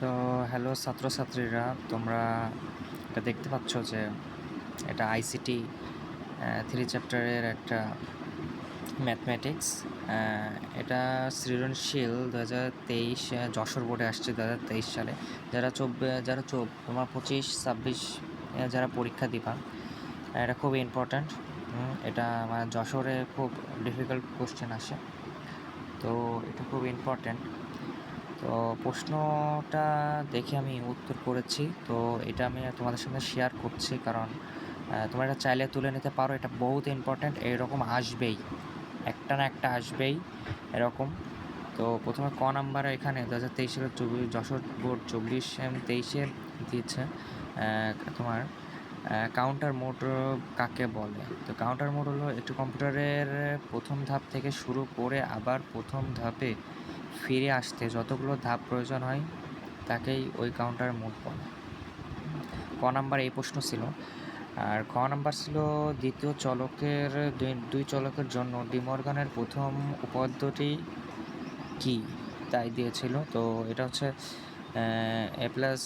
তো হ্যালো ছাত্রছাত্রীরা, তোমরা এটা দেখতে পাচ্ছ যে এটা আইসিটি 3 চ্যাপ্টারের একটা ম্যাথমেটিক্স। এটা সৃজনশীল 2023 যশোর বোর্ডে আসছে 2023 সালে। তোমার 25-26 যারা পরীক্ষা দিবা, এটা খুব ইম্পর্ট্যান্ট। এটা মানে যশোরে খুব ডিফিকাল্ট কোশ্চেন আসে, তো এটা খুব ইম্পর্ট্যান্ট। তো প্রশ্নটা দেখে আমি উত্তর করেছি, তো এটা আমি তোমাদের সঙ্গে শেয়ার করছি, কারণ তোমরা এটা চাইলে তুলে নিতে পারো। এটা বহুত ইম্পর্ট্যান্ট, এরকম আসবেই, একটা না একটা আসবেই এরকম। তো প্রথমে ক নাম্বারে এখানে 2023 সালের যশোর বোর্ড 24/23 দিয়েছে তোমার কাউন্টার মোড কাকে বলে। তো কাউন্টার মোড হলো একটি কম্পিউটারের প্রথম ধাপ থেকে শুরু করে আবার প্রথম ধাপে ফিরে আসতে যতগুলো ধাপ প্রয়োজন হয় তাকেই ওই কাউন্টার মোড বলে। ক নাম্বার এই প্রশ্ন ছিল। আর খ নাম্বার ছিল দ্বিতীয় চলকের দুই চলকের জন্য ডিমর্গানের প্রথম উপপাদ্যটি কি, তাই দিয়েছিল। তো এটা হচ্ছে এ প্লাস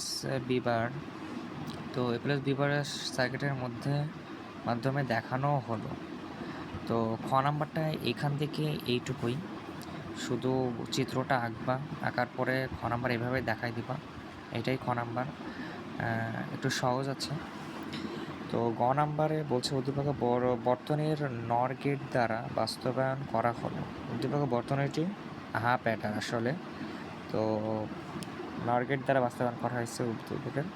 বি বার। তো এ প্লাস বি বারের সার্কিটের মাধ্যমে দেখানো হলো। তো খ নাম্বারটা এখান থেকে এইটুকুই, শুধু চিত্রটা আঁকবা, আঁকার পরে খ নাম্বার এভাবে দেখাই দিবা, এটাই খ নাম্বার। একটু সহজ আছে। তো গ নাম্বারে বলছে উদ্দীপক বর্তনীর নর গেট দ্বারা বাস্তবায়ন করা হলো। উদ্দীপক বর্তনীটি হাফ অ্যাডার আসলে, তো নর গেট দ্বারা বাস্তবায়ন করা হয়েছে উদ্দীপকের।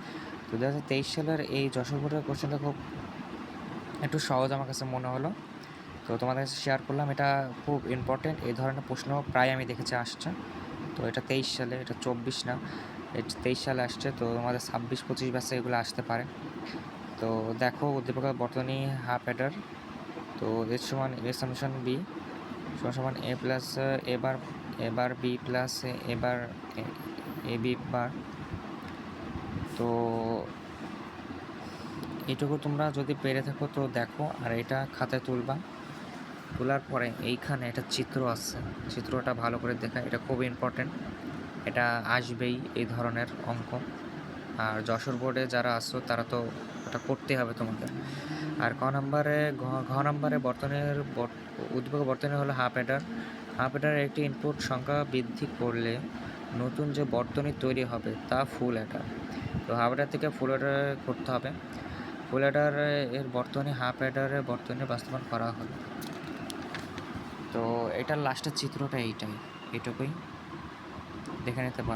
তো 2023 সালের এই যশোর বোর্ডের কোশ্চেনটা খুব একটু সহজ আমার কাছে মনে হলো, তো তোমাদের কাছে শেয়ার করলাম। এটা খুব ইম্পর্টেন্ট, এই ধরনের প্রশ্ন প্রায় আমি দেখেছি আসছে। তো এটা 23 সালে, এটা 24 না, এটা 23 সালে আসছে। তো তোমাদের 26-25 ব্যাচে এগুলো আসতে পারে। তো দেখো উদ্দীপক বর্তনী হাফ অ্যাডার। তো এর সমান এ সামেশন বি সমান এ প্লাস এবার বি প্লাস এবার এ বি বার। তো এটুকু তোমরা যদি পেরে থাকো তো দেখো, আর এটা খাতায় তুলবা। তোলার পরে এইখানে একটা চিত্র আছে, চিত্রটা ভালো করে দেখা, এটা খুব ইম্পর্টেন্ট, এটা আসবেই এই ধরনের অঙ্ক। আর যশোর বোর্ডে যারা আসছো তারা তো এটা করতে হবে তোমাদের। আর ঘ নাম্বারে উদ্দীপক বর্তনী হলো হাফ অ্যাডার। হাফ অ্যাডারের একটি ইনপুট সংখ্যা বৃদ্ধি করলে নতুন যে বর্তনী তৈরি হবে তা ফুল অ্যাডার। তো হাফ অ্যাডার থেকে ফুল অ্যাডার করতে হবে। ফুল অ্যাডার এর বর্তনী হাফ অ্যাডারের বর্তনী বাস্তবায়ন করা হলো। তো এটার লাস্টের চিত্রটা এইটুকুই, দেখে নিতে পারো।